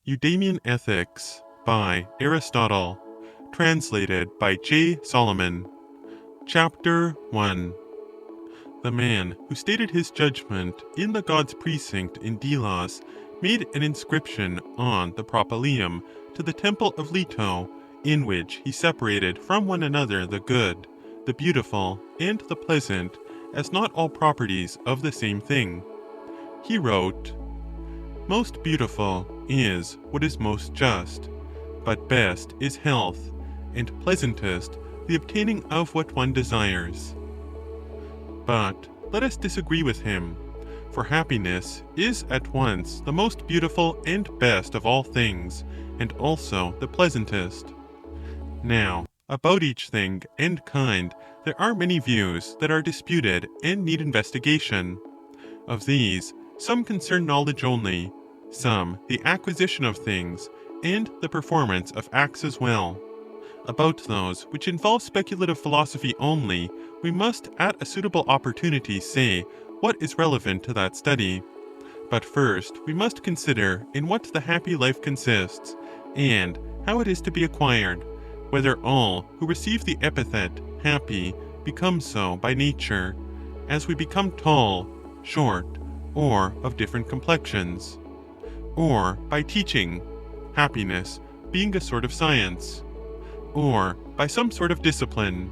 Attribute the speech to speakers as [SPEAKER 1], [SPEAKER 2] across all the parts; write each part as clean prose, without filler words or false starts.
[SPEAKER 1] Eudemian Ethics by Aristotle, translated by J. Solomon. Chapter 1. The man who stated his judgment in the god's precinct in Delos made an inscription on the propylaeum to the temple of Leto, in which he separated from one another the good, the beautiful, and the pleasant, as not all properties of the same thing. He wrote, "Most beautiful is what is most just, but best is health, and pleasantest the obtaining of what one desires." But let us disagree with him, for happiness is at once the most beautiful and best of all things, and also the pleasantest. Now, about each thing and kind there are many views that are disputed and need investigation. Of these, some concern knowledge only, some the acquisition of things, and the performance of acts as well. About those which involve speculative philosophy only, we must at a suitable opportunity say what is relevant to that study. But first we must consider in what the happy life consists, and how it is to be acquired, whether all who receive the epithet happy become so by nature, as we become tall, short, or of different complexions, or by teaching, happiness being a sort of science, or by some sort of discipline,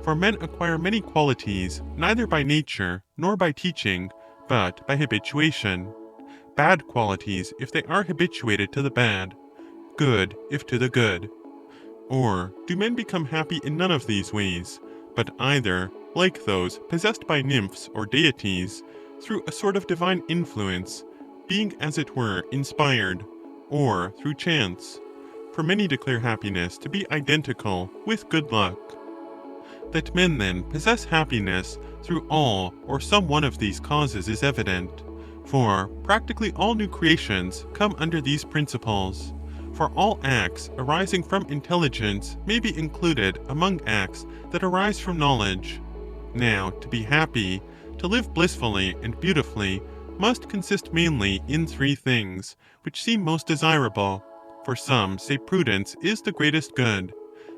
[SPEAKER 1] for men acquire many qualities neither by nature nor by teaching, but by habituation, bad qualities if they are habituated to the bad, good if to the good. Or do men become happy in none of these ways, but either, like those possessed by nymphs or deities, through a sort of divine influence, being as it were inspired, or through chance? For many declare happiness to be identical with good luck. That men then possess happiness through all or some one of these causes is evident, for practically all new creations come under these principles. For all acts arising from intelligence may be included among acts that arise from knowledge. Now, to be happy, to live blissfully and beautifully, must consist mainly in three things, which seem most desirable. For some say prudence is the greatest good,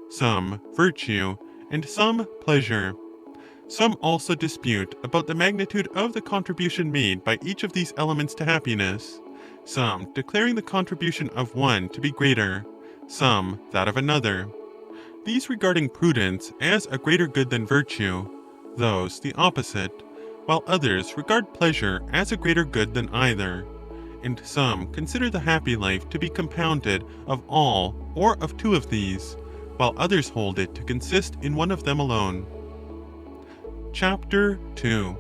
[SPEAKER 1] some virtue, and some pleasure. Some also dispute about the magnitude of the contribution made by each of these elements to happiness, some declaring the contribution of one to be greater, some that of another. These regarding prudence as a greater good than virtue, those the opposite, while others regard pleasure as a greater good than either. And some consider the happy life to be compounded of all or of two of these, while others hold it to consist in one of them alone. Chapter 2.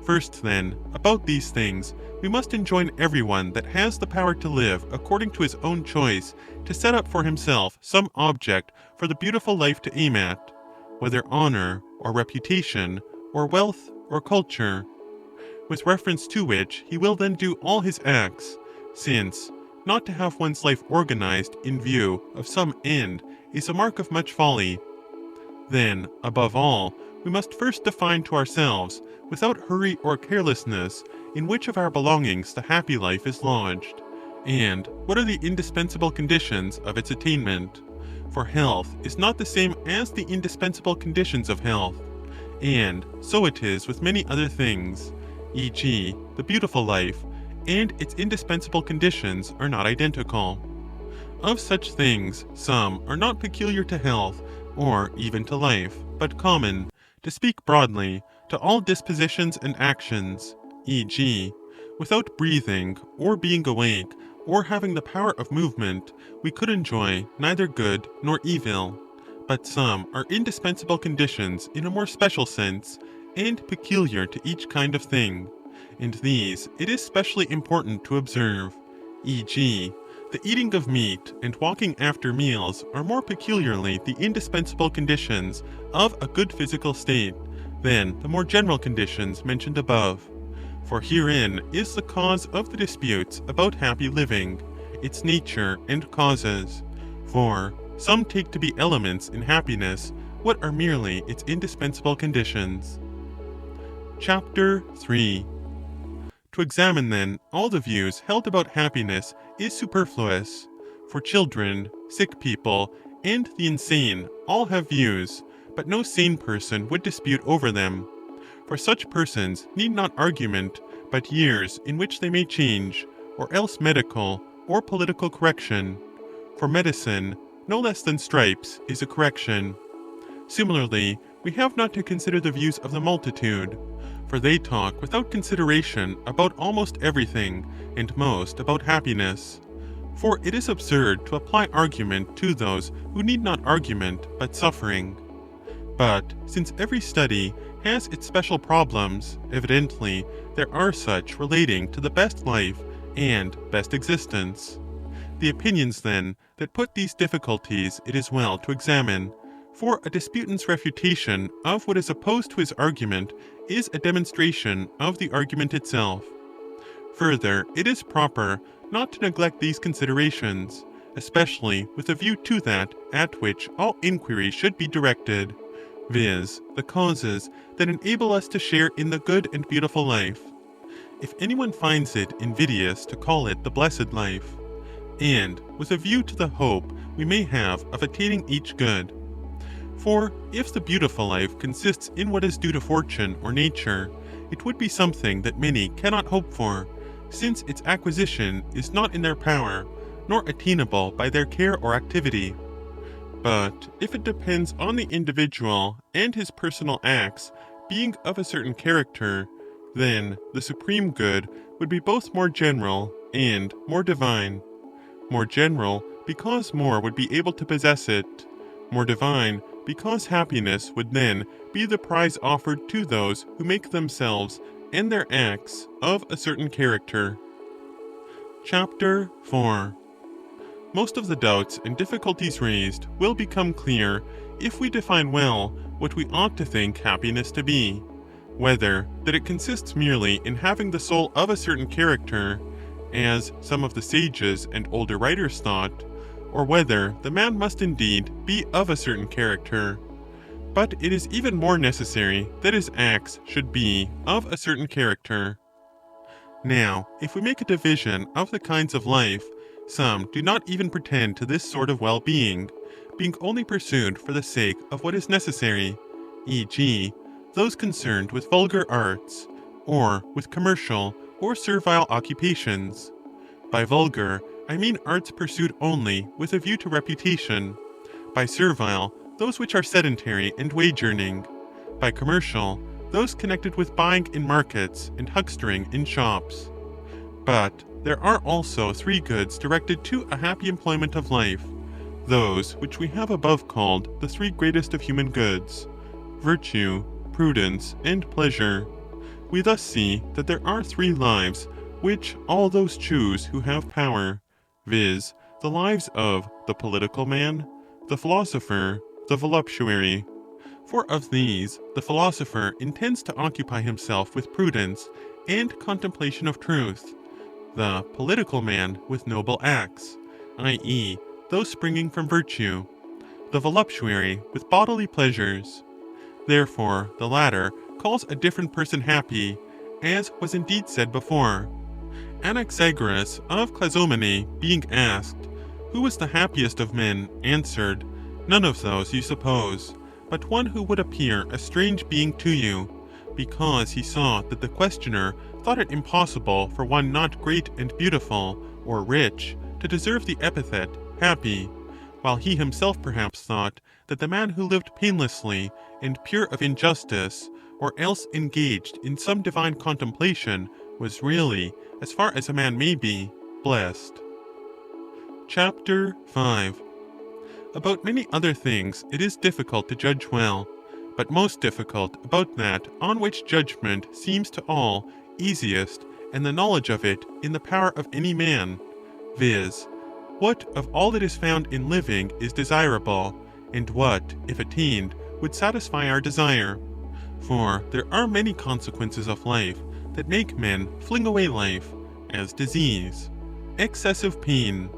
[SPEAKER 1] First then, about these things, we must enjoin everyone that has the power to live according to his own choice to set up for himself some object for the beautiful life to aim at, whether honor or reputation or wealth or culture, with reference to which he will then do all his acts, since not to have one's life organized in view of some end is a mark of much folly. Then, above all, we must first define to ourselves, without hurry or carelessness, in which of our belongings the happy life is lodged, and what are the indispensable conditions of its attainment. For health is not the same as the indispensable conditions of health, and so it is with many other things, e.g., the beautiful life, and its indispensable conditions are not identical. Of such things, some are not peculiar to health, or even to life, but common, to speak broadly, to all dispositions and actions, e.g., without breathing, or being awake, or having the power of movement, we could enjoy neither good nor evil. But some are indispensable conditions in a more special sense, and peculiar to each kind of thing, and these it is specially important to observe, e.g., the eating of meat and walking after meals are more peculiarly the indispensable conditions of a good physical state than the more general conditions mentioned above. For herein is the cause of the disputes about happy living, its nature and causes. For some take to be elements in happiness what are merely its indispensable conditions. Chapter 3. To examine, then, all the views held about happiness is superfluous, for children, sick people, and the insane all have views, but no sane person would dispute over them. For such persons need not argument, but years in which they may change, or else medical or political correction. For medicine, no less than stripes is a correction. Similarly, we have not to consider the views of the multitude, for they talk without consideration about almost everything, and most about happiness. For it is absurd to apply argument to those who need not argument but suffering. But since every study has its special problems, evidently there are such relating to the best life and best existence. The opinions, then, that put these difficulties it is well to examine, for a disputant's refutation of what is opposed to his argument is a demonstration of the argument itself. Further, it is proper not to neglect these considerations, especially with a view to that at which all inquiry should be directed, viz., the causes that enable us to share in the good and beautiful life. If anyone finds it invidious to call it the blessed life, and with a view to the hope we may have of attaining each good. For if the beautiful life consists in what is due to fortune or nature, it would be something that many cannot hope for, since its acquisition is not in their power, nor attainable by their care or activity. But if it depends on the individual and his personal acts being of a certain character, then the supreme good would be both more general and more divine. More general, because more would be able to possess it. More divine, because happiness would then be the prize offered to those who make themselves and their acts of a certain character. Chapter 4. Most of the doubts and difficulties raised will become clear if we define well what we ought to think happiness to be, whether that it consists merely in having the soul of a certain character, as some of the sages and older writers thought, or whether the man must indeed be of a certain character. But it is even more necessary that his acts should be of a certain character. Now, if we make a division of the kinds of life, some do not even pretend to this sort of well-being, being only pursued for the sake of what is necessary, e.g., those concerned with vulgar arts, or with commercial or servile occupations. By vulgar, I mean arts pursued only with a view to reputation. By servile, those which are sedentary and wage-earning. By commercial, those connected with buying in markets and huckstering in shops. But there are also three goods directed to a happy employment of life, those which we have above called the three greatest of human goods: virtue, prudence, and pleasure. We thus see that there are three lives which all those choose who have power, viz., the lives of the political man, the philosopher, the voluptuary. For of these, the philosopher intends to occupy himself with prudence and contemplation of truth, the political man with noble acts, i.e., those springing from virtue, the voluptuary with bodily pleasures. Therefore, the latter calls a different person happy, as was indeed said before. Anaxagoras of Clazomene, being asked, "Who was the happiest of men?" answered, "None of those you suppose, but one who would appear a strange being to you," because he saw that the questioner thought it impossible for one not great and beautiful, or rich, to deserve the epithet happy, while he himself perhaps thought that the man who lived painlessly and pure of injustice, or else engaged in some divine contemplation, was really, as far as a man may be, blessed. Chapter 5. About many other things it is difficult to judge well, but most difficult about that on which judgment seems to all easiest, and the knowledge of it in the power of any man, viz., what of all that is found in living is desirable, and what, if attained, would satisfy our desire. For there are many consequences of life that make men fling away life, as disease, excessive pain,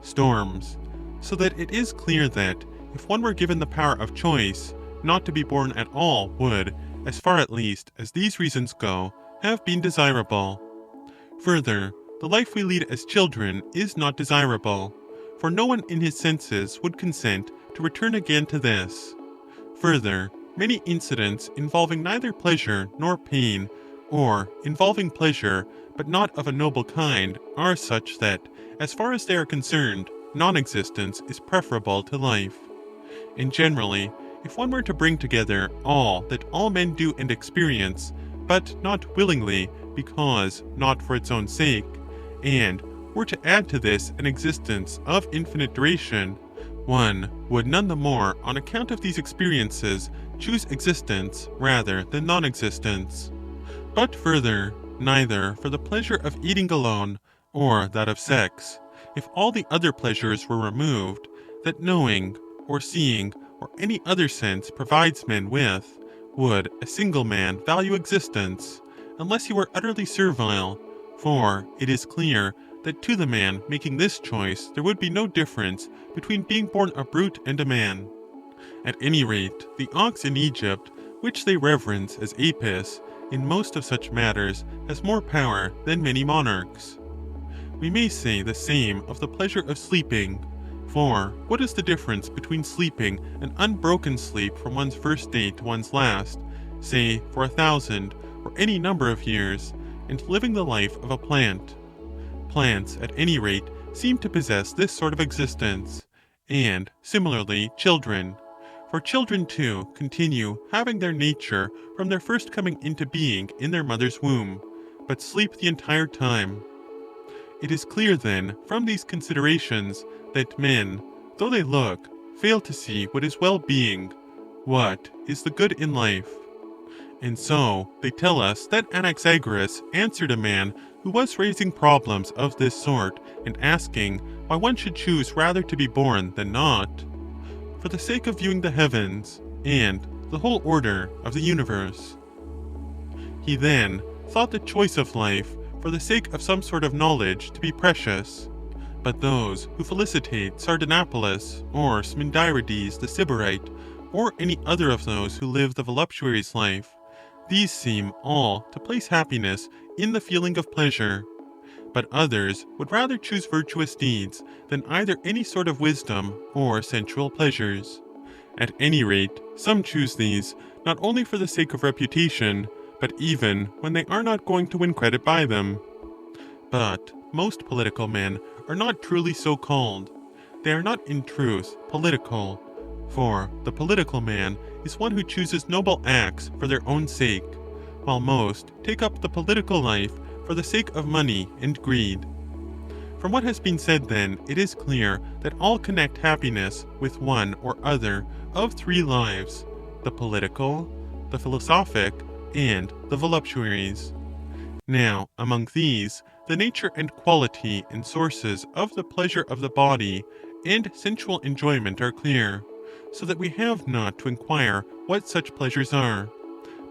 [SPEAKER 1] storms, so that it is clear that, if one were given the power of choice, not to be born at all would, as far at least as these reasons go, have been desirable. Further, the life we lead as children is not desirable, for no one in his senses would consent to return again to this. Further, many incidents involving neither pleasure nor pain, or involving pleasure but not of a noble kind, are such that, as far as they are concerned, non-existence is preferable to life. And generally, if one were to bring together all that all men do and experience, but not willingly, because not for its own sake, and were to add to this an existence of infinite duration, one would none the more, on account of these experiences, choose existence rather than non-existence. But further, neither for the pleasure of eating alone, or that of sex, if all the other pleasures were removed, that knowing, or seeing, or any other sense provides men with, would a single man value existence, unless he were utterly servile, for it is clear that to the man making this choice there would be no difference between being born a brute and a man. At any rate, the ox in Egypt, which they reverence as Apis, in most of such matters has more power than many monarchs. We may say the same of the pleasure of sleeping, for what is the difference between sleeping an unbroken sleep from one's first day to one's last, say for 1,000 or any number of years, and living the life of a plant? Plants, at any rate, seem to possess this sort of existence, and similarly children. For children too continue having their nature from their first coming into being in their mother's womb, but sleep the entire time. It is clear then from these considerations that men, though they look, fail to see what is well-being, what is the good in life. And so they tell us that Anaxagoras answered a man who was raising problems of this sort and asking why one should choose rather to be born than not, for the sake of viewing the heavens and the whole order of the universe. He then thought the choice of life for the sake of some sort of knowledge to be precious, but those who felicitate Sardanapalus or Smindirides the Sybarite, or any other of those who live the voluptuary's life, these seem all to place happiness in the feeling of pleasure, but others would rather choose virtuous deeds than either any sort of wisdom or sensual pleasures. At any rate, some choose these not only for the sake of reputation, but even when they are not going to win credit by them. But most political men are not truly so called. They are not in truth political, for the political man is one who chooses noble acts for their own sake, while most take up the political life for the sake of money and greed. From what has been said then, it is clear that all connect happiness with one or other of three lives: the political, the philosophic, and the voluptuaries. Now, among these, the nature and quality and sources of the pleasure of the body and sensual enjoyment are clear, so that we have not to inquire what such pleasures are,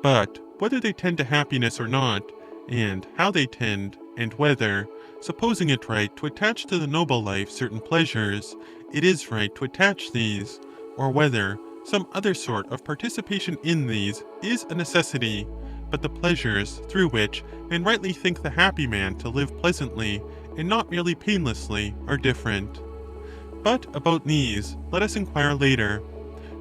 [SPEAKER 1] but whether they tend to happiness or not, and how they tend, and whether, supposing it right to attach to the noble life certain pleasures, it is right to attach these, or whether some other sort of participation in these is a necessity, but the pleasures through which men rightly think the happy man to live pleasantly and not merely painlessly are different. But about these let us inquire later.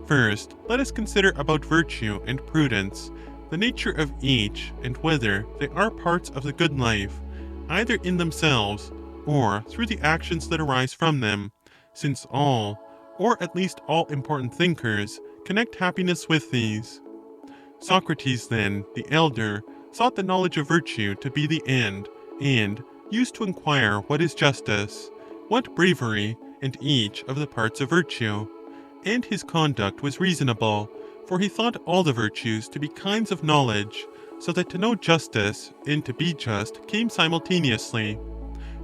[SPEAKER 1] First, let us consider about virtue and prudence, the nature of each, and whether they are parts of the good life, either in themselves or through the actions that arise from them, since all, or at least all important thinkers, connect happiness with these. Socrates then, the elder, sought the knowledge of virtue to be the end, and used to inquire what is justice, what bravery, and each of the parts of virtue. And his conduct was reasonable, for he thought all the virtues to be kinds of knowledge, so that to know justice and to be just came simultaneously.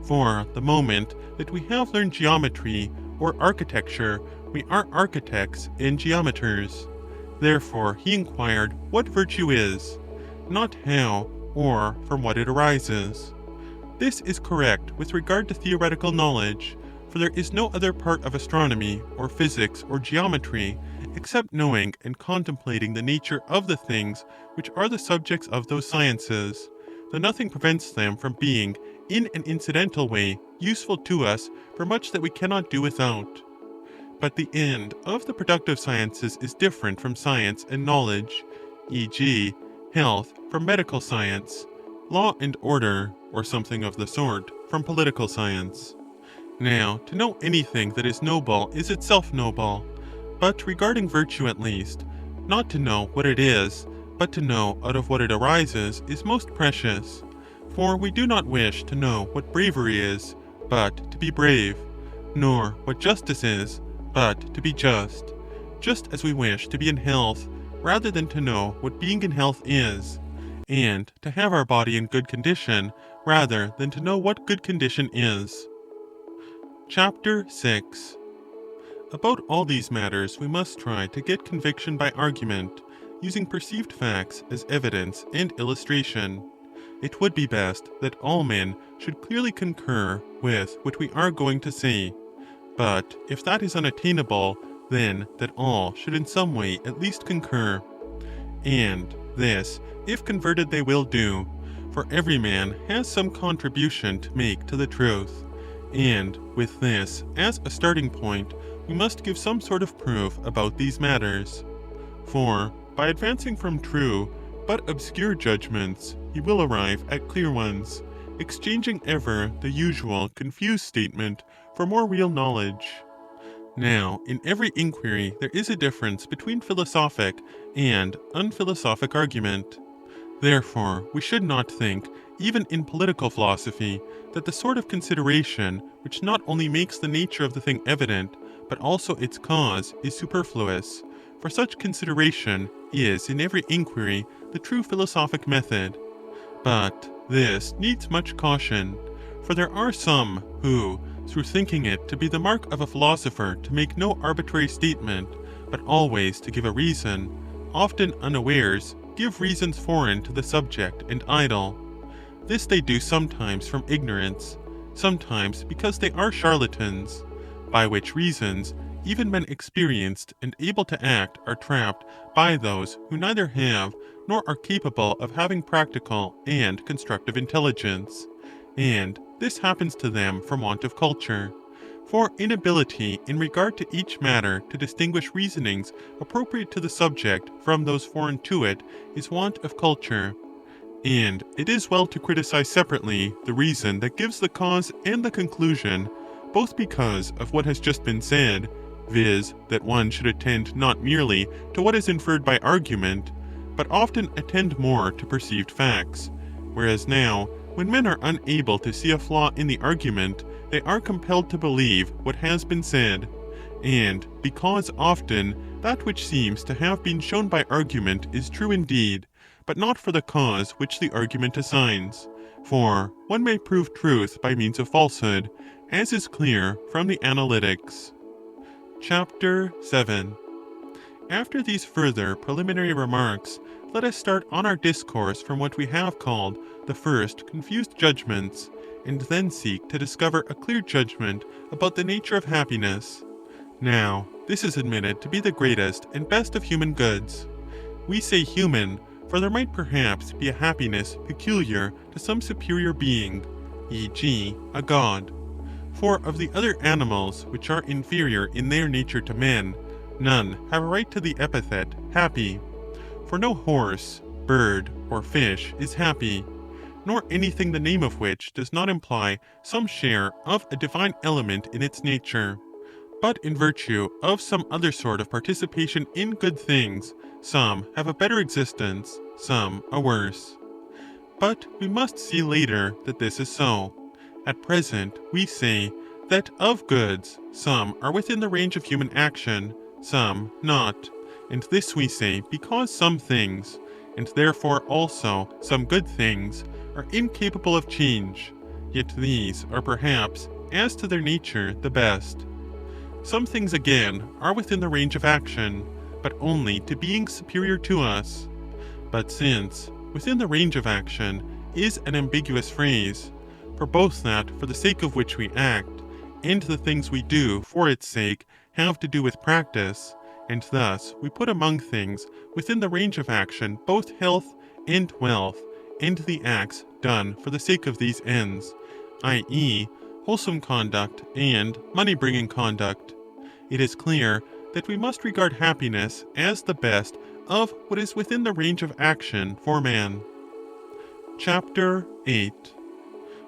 [SPEAKER 1] For the moment that we have learned geometry or architecture, we are architects and geometers. Therefore he inquired what virtue is, not how or from what it arises. This is correct with regard to theoretical knowledge, for there is no other part of astronomy or physics or geometry except knowing and contemplating the nature of the things which are the subjects of those sciences, though nothing prevents them from being in an incidental way, useful to us for much that we cannot do without. But the end of the productive sciences is different from science and knowledge, e.g., health from medical science, law and order, or something of the sort, from political science. Now, to know anything that is noble is itself noble, but regarding virtue at least, not to know what it is, but to know out of what it arises is most precious. For we do not wish to know what bravery is, but to be brave, nor what justice is, but to be just as we wish to be in health, rather than to know what being in health is, and to have our body in good condition, rather than to know what good condition is. Chapter 6. About all these matters we must try to get conviction by argument, using perceived facts as evidence and illustration. It would be best that all men should clearly concur with what we are going to say, but if that is unattainable, then that all should in some way at least concur. And this, if converted, they will do, for every man has some contribution to make to the truth. And with this as a starting point, we must give some sort of proof about these matters. For by advancing from true but obscure judgments, he will arrive at clear ones, exchanging ever the usual confused statement for more real knowledge. Now, in every inquiry there is a difference between philosophic and unphilosophic argument. Therefore, we should not think, even in political philosophy, that the sort of consideration which not only makes the nature of the thing evident, but also its cause, is superfluous, for such consideration is in every inquiry the true philosophic method. But this needs much caution, for there are some who, through thinking it to be the mark of a philosopher to make no arbitrary statement, but always to give a reason, often unawares give reasons foreign to the subject and idle. This they do sometimes from ignorance, sometimes because they are charlatans, by which reasons even men experienced and able to act are trapped by those who neither have nor are capable of having practical and constructive intelligence, and this happens to them from want of culture. For inability in regard to each matter to distinguish reasonings appropriate to the subject from those foreign to it is want of culture. And it is well to criticize separately the reason that gives the cause and the conclusion, both because of what has just been said, viz., that one should attend not merely to what is inferred by argument, but often attend more to perceived facts, whereas now, when men are unable to see a flaw in the argument, they are compelled to believe what has been said, and because often that which seems to have been shown by argument is true indeed, but not for the cause which the argument assigns, for one may prove truth by means of falsehood, as is clear from the Analytics. Chapter 7. After these further preliminary remarks, let us start on our discourse from what we have called the first confused judgments, and then seek to discover a clear judgment about the nature of happiness. Now, this is admitted to be the greatest and best of human goods. We say human, for there might perhaps be a happiness peculiar to some superior being, e.g., a god. For of the other animals which are inferior in their nature to men, none have a right to the epithet happy. For no horse, bird, or fish is happy, nor anything the name of which does not imply some share of a divine element in its nature. But in virtue of some other sort of participation in good things, some have a better existence, some a worse. But we must see later that this is so. At present, we say that of goods, some are within the range of human action, some not. And this we say because some things, and therefore also some good things, are incapable of change, yet these are perhaps, as to their nature, the best. Some things again are within the range of action, but only to beings superior to us. But since within the range of action is an ambiguous phrase, for both that for the sake of which we act, and the things we do for its sake have to do with practice, and thus we put among things within the range of action both health and wealth, and the acts done for the sake of these ends, i.e., wholesome conduct and money-bringing conduct. It is clear that we must regard happiness as the best of what is within the range of action for man. Chapter 8.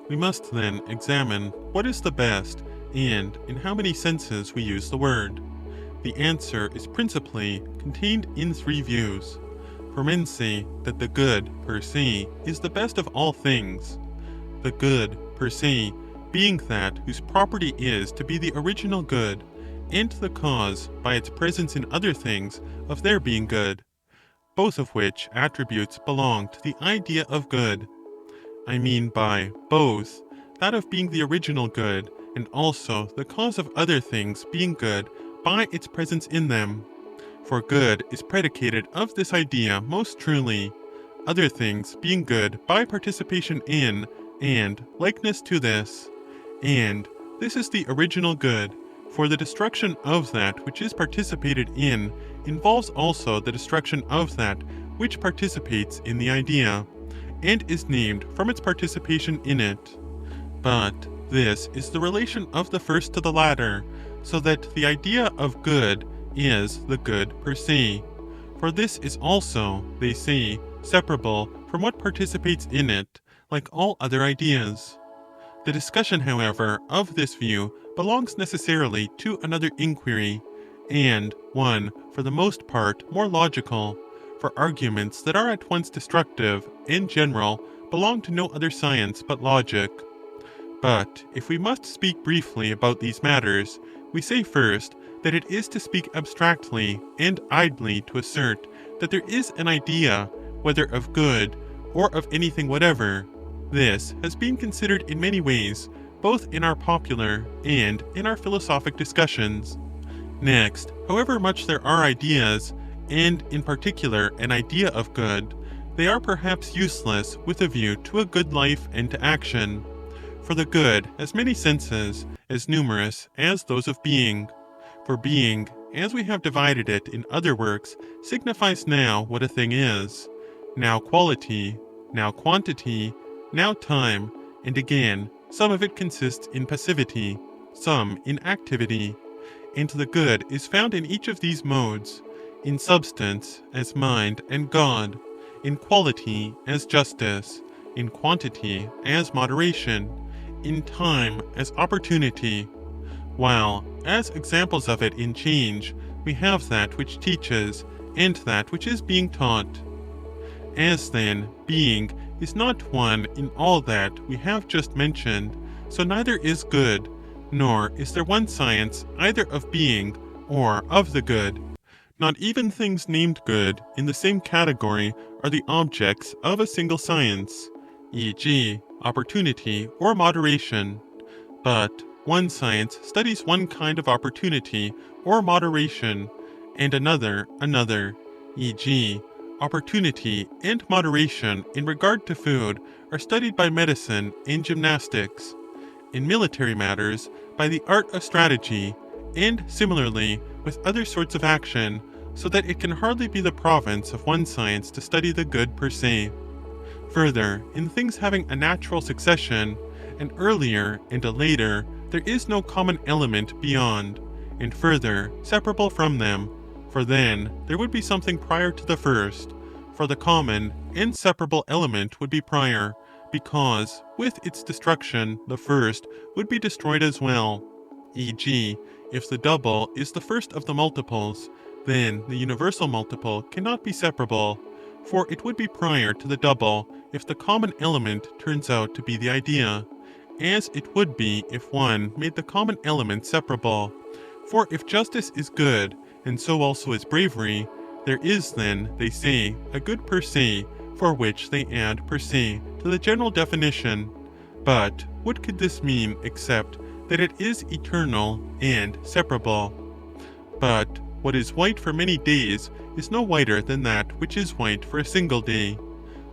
[SPEAKER 1] We must then examine what is the best and in how many senses we use the word. The answer is principally contained in three views. For men say that the good per se is the best of all things. The good per se being that whose property is to be the original good, and the cause by its presence in other things of their being good, both of which attributes belong to the idea of good. I mean by both that of being the original good, and also the cause of other things being good by its presence in them. For good is predicated of this idea most truly, other things being good by participation in and likeness to this. And this is the original good, for the destruction of that which is participated in involves also the destruction of that which participates in the idea, and is named from its participation in it. But this is the relation of the first to the latter, so that the idea of good is the good per se. For this is also, they say, separable from what participates in it, like all other ideas. The discussion, however, of this view belongs necessarily to another inquiry, and one, for the most part, more logical, for arguments that are at once destructive and general belong to no other science but logic. But if we must speak briefly about these matters, we say first that it is to speak abstractly and idly to assert that there is an idea, whether of good or of anything whatever. This has been considered in many ways, both in our popular and in our philosophic discussions. Next, however much there are ideas, and in particular an idea of good, they are perhaps useless with a view to a good life and to action. For the good has many senses, as numerous as those of being. For being, as we have divided it in other works, signifies now what a thing is, now quality, now quantity, now time, and again, some of it consists in passivity, some in activity, and the good is found in each of these modes, in substance as mind and God, in quality as justice, in quantity as moderation, in time as opportunity, while, as examples of it in change, we have that which teaches, and that which is being taught. As then, being is not one in all that we have just mentioned, so neither is good, nor is there one science either of being or of the good. Not even things named good in the same category are the objects of a single science, e.g., opportunity or moderation, but one science studies one kind of opportunity or moderation, and another, e.g., opportunity and moderation in regard to food are studied by medicine and gymnastics, in military matters by the art of strategy, and similarly with other sorts of action, so that it can hardly be the province of one science to study the good per se. Further, in things having a natural succession, an earlier and a later, there is no common element beyond, and further, separable from them, for then there would be something prior to the first, for the common and separable element would be prior, because with its destruction the first would be destroyed as well. E.g., if the double is the first of the multiples, then the universal multiple cannot be separable, for it would be prior to the double if the common element turns out to be the idea, as it would be if one made the common element separable. For if justice is good, and so also is bravery, there is then, they say, a good per se, for which they add per se to the general definition. But what could this mean except that it is eternal and separable? But what is white for many days is no whiter than that which is white for a single day.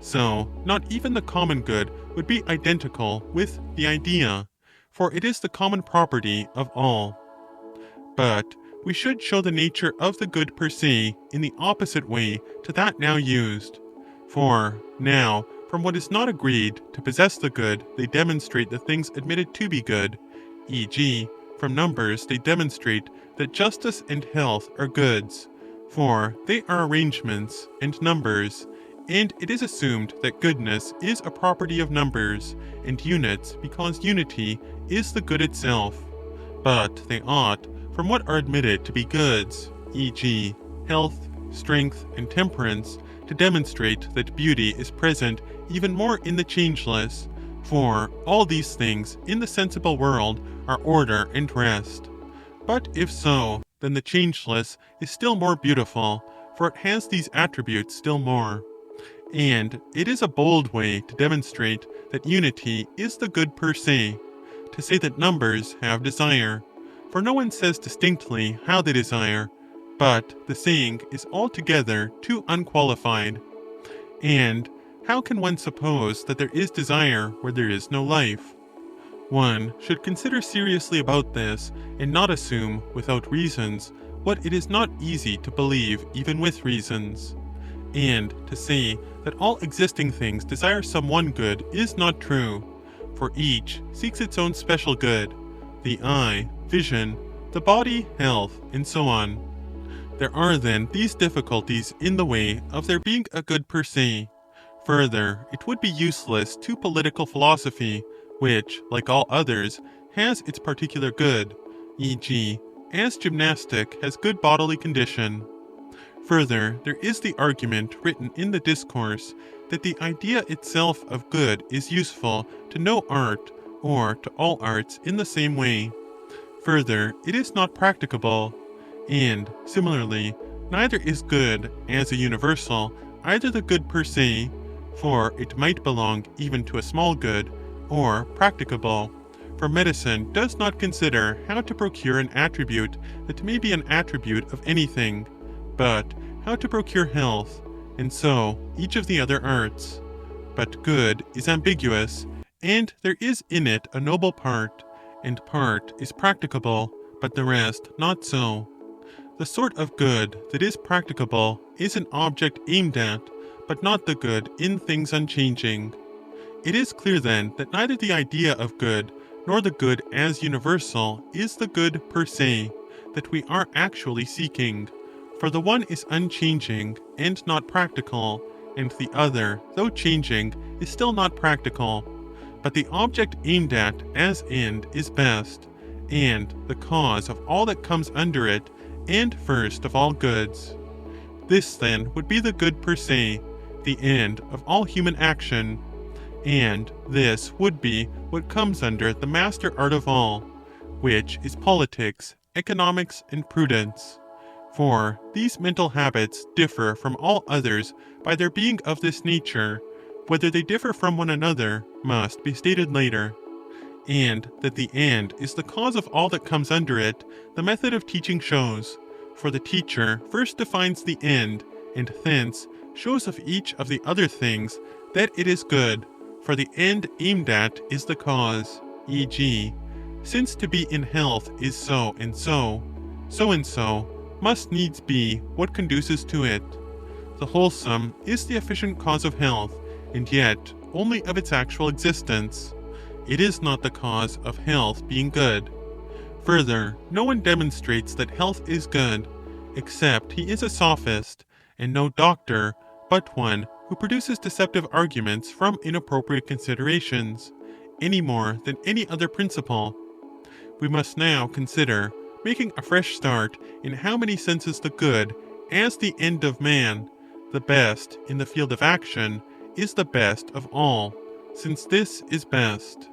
[SPEAKER 1] So, not even the common good would be identical with the idea, for it is the common property of all. But we should show the nature of the good per se in the opposite way to that now used. For now, from what is not agreed to possess the good, they demonstrate the things admitted to be good, e.g., from numbers they demonstrate that justice and health are goods, for they are arrangements and numbers, and it is assumed that goodness is a property of numbers and units because unity is the good itself. But they ought, from what are admitted to be goods, e.g., health, strength, and temperance, to demonstrate that beauty is present even more in the changeless, for all these things in the sensible world are order and rest. But if so, then the changeless is still more beautiful, for it has these attributes still more. And it is a bold way to demonstrate that unity is the good per se, to say that numbers have desire, for no one says distinctly how they desire, but the saying is altogether too unqualified. And how can one suppose that there is desire where there is no life? One should consider seriously about this and not assume, without reasons, what it is not easy to believe even with reasons. And to say that all existing things desire some one good is not true, for each seeks its own special good, the eye, vision, the body, health, and so on. There are then these difficulties in the way of there being a good per se. Further, it would be useless to political philosophy, which, like all others, has its particular good, e.g., as gymnastic has good bodily condition. Further, there is the argument written in the discourse that the idea itself of good is useful to no art or to all arts in the same way. Further, it is not practicable, and, similarly, neither is good, as a universal, either the good per se, for it might belong even to a small good, or practicable, for medicine does not consider how to procure an attribute that may be an attribute of anything, but how to procure health, and so each of the other arts. But good is ambiguous, and there is in it a noble part, and part is practicable, but the rest not so. The sort of good that is practicable is an object aimed at, but not the good in things unchanging. It is clear then that neither the idea of good nor the good as universal is the good per se that we are actually seeking, for the one is unchanging and not practical, and the other, though changing, is still not practical. But the object aimed at as end is best, and the cause of all that comes under it, and first of all goods. This then would be the good per se, the end of all human action, and this would be what comes under the master art of all, which is politics, economics, and prudence. For these mental habits differ from all others by their being of this nature. Whether they differ from one another must be stated later. And that the end is the cause of all that comes under it, the method of teaching shows. For the teacher first defines the end, and thence shows of each of the other things that it is good, for the end aimed at is the cause, e.g., since to be in health is so and so must needs be what conduces to it. The wholesome is the efficient cause of health, and yet only of its actual existence. It is not the cause of health being good. Further, no one demonstrates that health is good, except he is a sophist, and no doctor, but one who produces deceptive arguments from inappropriate considerations, any more than any other principle. We must now consider, making a fresh start, in how many senses the good, as the end of man, the best in the field of action, is the best of all, since this is best.